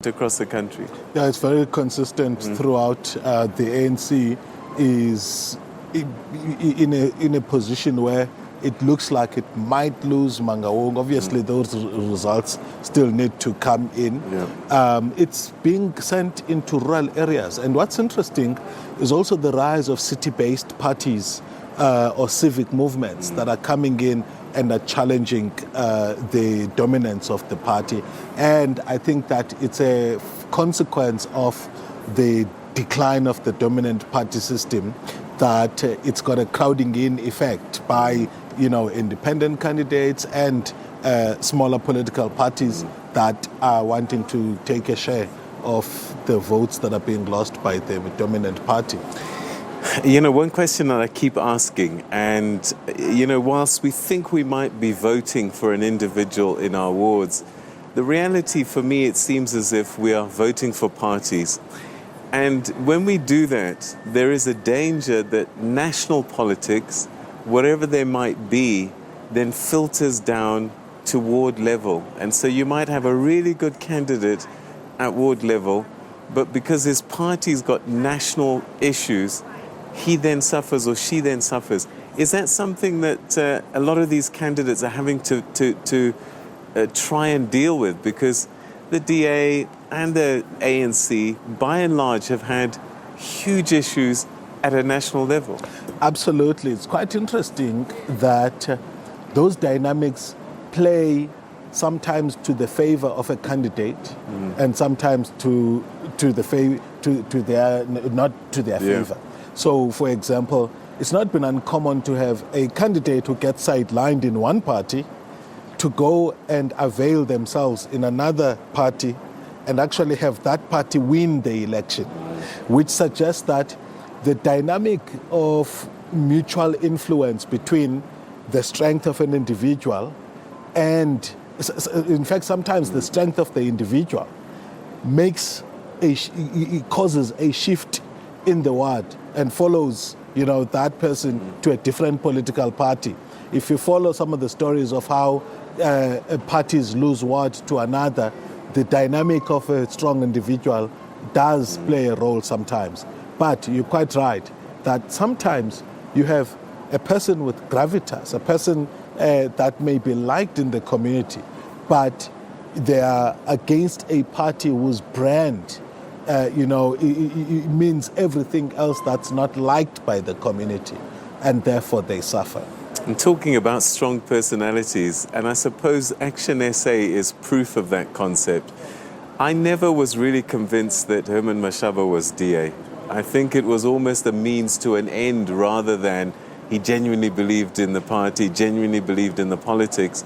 across the country? Yeah, it's very consistent throughout. The ANC is in a position where it looks like it might lose Mangaung. Obviously, those results still need to come in. Yeah. It's being sent into rural areas. And what's interesting is also the rise of city-based parties or civic movements that are coming in and are challenging the dominance of the party. And I think that it's a consequence of the decline of the dominant party system, that it's got a crowding in effect by independent candidates and smaller political parties that are wanting to take a share of the votes that are being lost by the dominant party. One question that I keep asking, and, whilst we think we might be voting for an individual in our wards, the reality for me, it seems as if we are voting for parties. And when we do that, there is a danger that national politics, whatever they might be, then filters down to ward level. And so you might have a really good candidate at ward level, but because his party's got national issues, he then suffers or she then suffers. Is that something that a lot of these candidates are having to try and deal with? Because the DA and the ANC, by and large, have had huge issues at a national level. Absolutely. It's quite interesting that those dynamics play sometimes to the favor of a candidate and sometimes to their not to their favor. So, for example, it's not been uncommon to have a candidate who gets sidelined in one party to go and avail themselves in another party and actually have that party win the election, which suggests that the dynamic of mutual influence between the strength of an individual and, in fact, sometimes the strength of the individual it causes a shift in the ward and follows, that person to a different political party. If you follow some of the stories of how parties lose ward to another, the dynamic of a strong individual does play a role sometimes. But you're quite right that sometimes you have a person with gravitas, a person that may be liked in the community, but they are against a party whose brand it means everything else that's not liked by the community, and therefore they suffer. I'm talking about strong personalities, and I suppose Action SA is proof of that concept. I never was really convinced that Herman Mashaba was DA. I think it was almost a means to an end rather than he genuinely believed in the party, genuinely believed in the politics.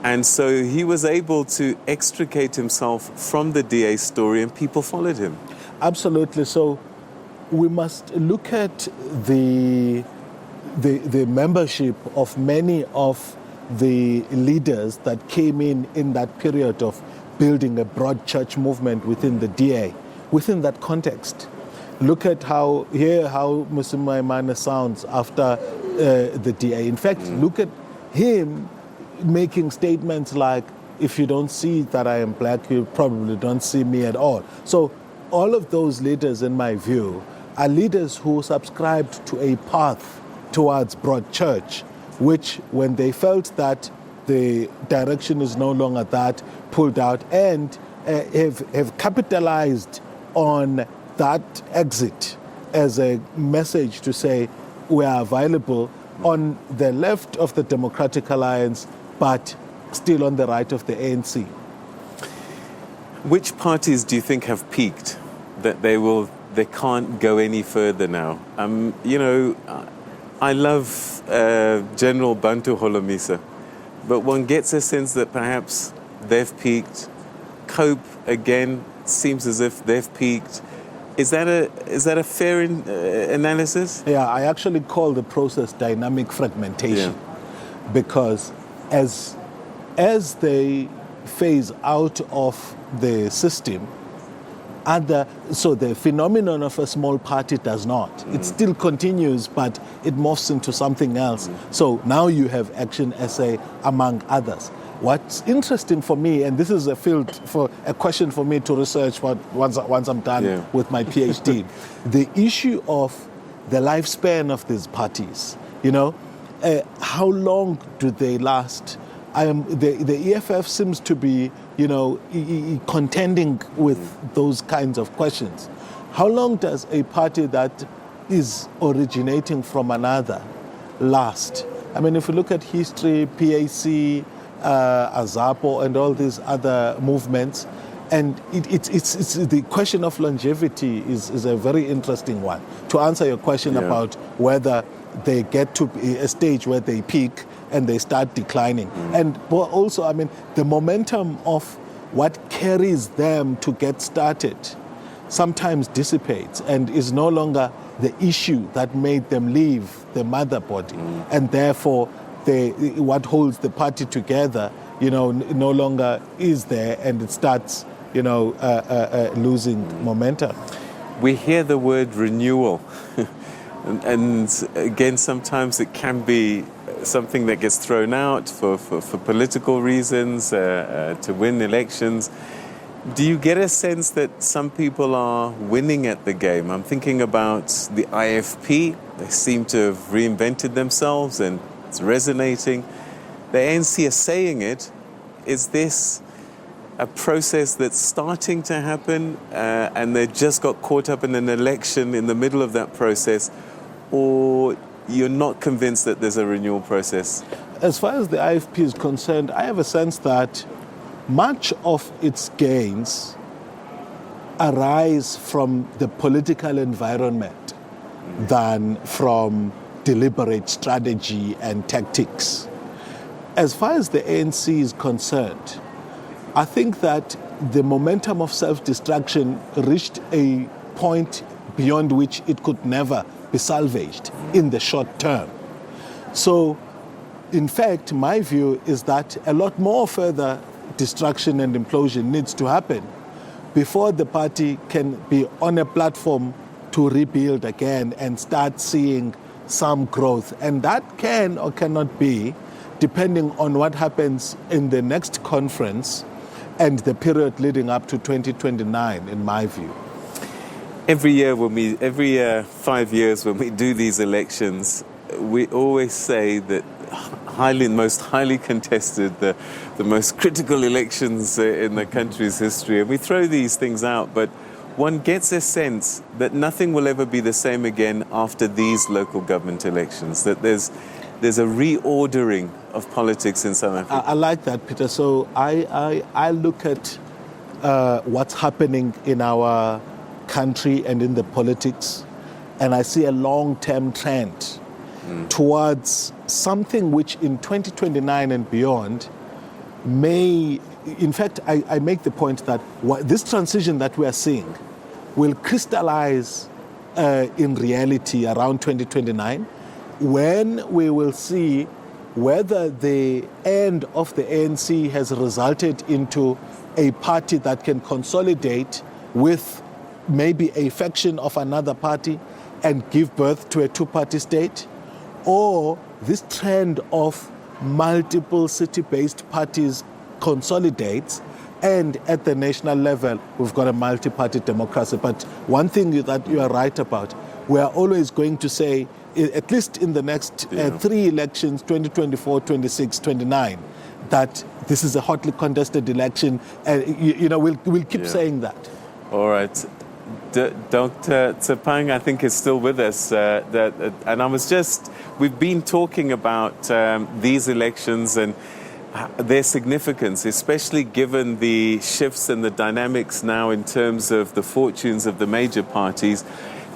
And so he was able to extricate himself from the DA story, and people followed him. Absolutely. So we must look at the membership of many of the leaders that came in that period of building a broad church movement within the DA, within that context. Look at how Muslim Maimane sounds after the DA. In fact, look at him making statements like, if you don't see that I am black, you probably don't see me at all. So all of those leaders, in my view, are leaders who subscribed to a path towards broad church, which when they felt that the direction is no longer that, pulled out and have capitalized on that exit as a message to say we are available on the left of the Democratic Alliance, but still on the right of the ANC. Which parties do you think have peaked, that they can't go any further now? I love General Bantu Holomisa, but one gets a sense that perhaps they've peaked. COPE, again, seems as if they've peaked. Is that a fair analysis? Yeah, I actually call the process dynamic fragmentation, because as they phase out of the system, so the phenomenon of a small party does not. It still continues, but it morphs into something else. So now you have Action SA among others. What's interesting for me, and this is a question for me to research once I'm done with my PhD, the issue of the lifespan of these parties. How long do they last? The EFF seems to be, contending with those kinds of questions. How long does a party that is originating from another last? I mean, if you look at history, PAC, Azapo, and all these other movements, and it's the question of longevity is a very interesting one. To answer your question about whether they get to a stage where they peak and they start declining. But also, I mean, the momentum of what carries them to get started sometimes dissipates and is no longer the issue that made them leave the mother body. And therefore, what holds the party together, no longer is there, and it starts, losing momentum. We hear the word renewal. And again, sometimes it can be something that gets thrown out for political reasons, to win elections. Do you get a sense that some people are winning at the game? I'm thinking about the IFP. They seem to have reinvented themselves and it's resonating. The ANC is saying it. Is this a process that's starting to happen and they just got caught up in an election in the middle of that process? Or you're not convinced that there's a renewal process? As far as the IFP is concerned, I have a sense that much of its gains arise from the political environment than from deliberate strategy and tactics. As far as the ANC is concerned, I think that the momentum of self-destruction reached a point beyond which it could never be salvaged in the short term. So, in fact, my view is that a lot more further destruction and implosion needs to happen before the party can be on a platform to rebuild again and start seeing some growth. And that can or cannot be, depending on what happens in the next conference and the period leading up to 2029, in my view. Every 5 years when we do these elections, we always say that most highly contested, the most critical elections in the country's history. And we throw these things out, but one gets a sense that nothing will ever be the same again after these local government elections, that there's a reordering of politics in South Africa. I like that, Peter. So I look at what's happening in our country and in the politics, and I see a long-term trend towards something which in 2029 and beyond may, in fact, I make the point that this transition that we are seeing will crystallize in reality around 2029, when we will see whether the end of the ANC has resulted into a party that can consolidate with maybe a faction of another party and give birth to a two-party state, or this trend of multiple city-based parties consolidates, and at the national level, we've got a multi-party democracy. But one thing that you are right about, we are always going to say, at least in the next 3 elections, 2024, 26, 29, that this is a hotly contested election. We'll keep saying that. All right. Dr. Tsepang, I think, is still with us. We've been talking about these elections and their significance, especially given the shifts and the dynamics now in terms of the fortunes of the major parties.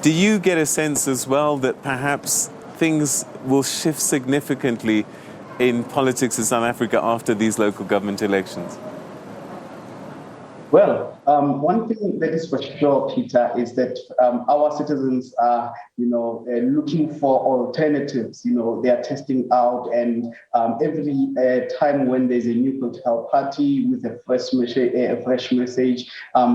Do you get a sense as well that perhaps things will shift significantly in politics in South Africa after these local government elections? Well, one thing that is for sure, Peter, is that our citizens are, looking for alternatives. They are testing out, and every time when there's a new political party with a fresh message,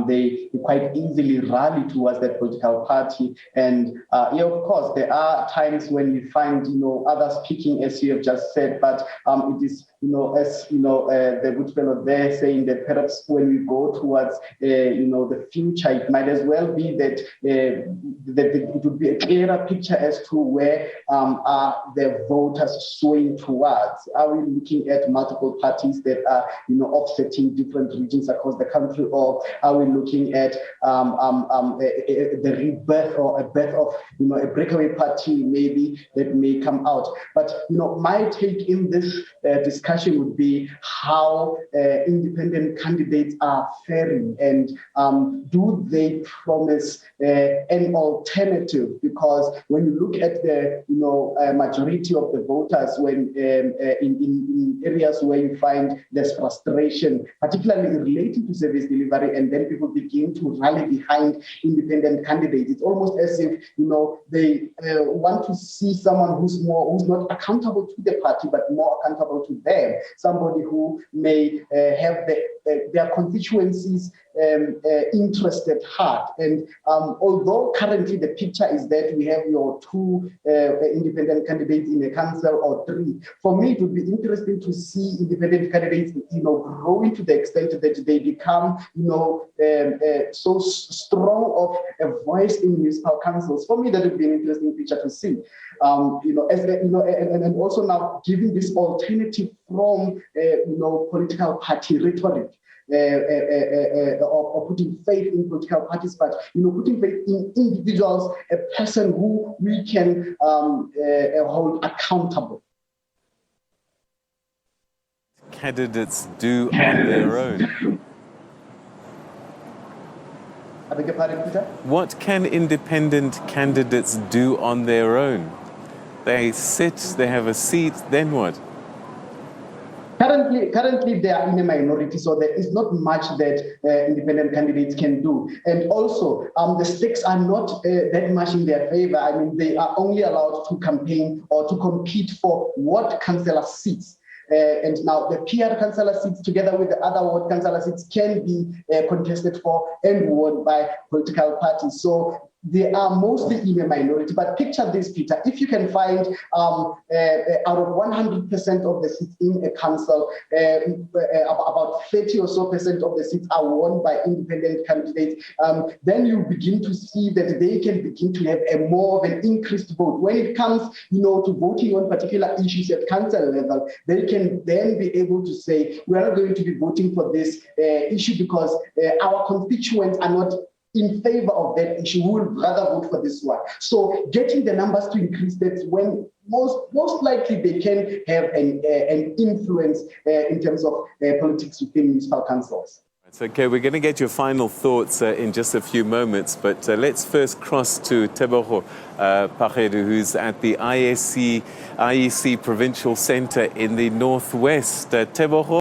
they quite easily rally towards that political party. And of course, there are times when you find, others speaking, as you have just said, but it is as the good fellow there saying that perhaps when we go towards the future, it might as well be that it would be a clearer picture as to where are the voters swaying towards. Are we looking at multiple parties that are offsetting different regions across the country, or are we looking at the rebirth or a birth of a breakaway party maybe that may come out? But my take in this discussion would be how independent candidates are faring, and do they promise an alternative? Because when you look at the majority of the voters, when in areas where you find there's frustration, particularly relating to service delivery, and then people begin to rally behind independent candidates, it's almost as if they want to see someone who's not accountable to the party but more accountable to them, somebody who may have their constituencies interest at heart. And although currently the picture is that we have your two independent candidates in a council or three, for me it would be interesting to see independent candidates growing to the extent that they become so strong of a voice in municipal councils. For me, that would be an interesting picture to see. And also now giving this alternative from political party rhetoric. Or putting faith in political parties, but putting faith in individuals, a person who we can hold accountable. Candidates do on their own. I beg your pardon, Peter? What can independent candidates do on their own? They sit, they have a seat, then what? Currently, they are in a minority, so there is not much that independent candidates can do. And also, the stakes are not that much in their favor. I mean, they are only allowed to campaign or to compete for ward councillor seats. And now the PR councillor seats, together with the other ward councillor seats, can be contested for and won by political parties. So they are mostly in a minority. But picture this, Peter, if you can find out of 100% of the seats in a council, about 30 or so percent of the seats are won by independent candidates, then you begin to see that they can begin to have a more of an increased vote. When it comes, to voting on particular issues at council level, they can then be able to say, we are not going to be voting for this issue because our constituents are not in favor of that issue, who would rather vote for this one. So getting the numbers to increase, that's when most likely they can have an influence in terms of politics within municipal councils. It's okay, we're going to get your final thoughts in just a few moments, but let's first cross to Tebogo Paredu, who's at the IEC Provincial Centre in the Northwest. Tebogo.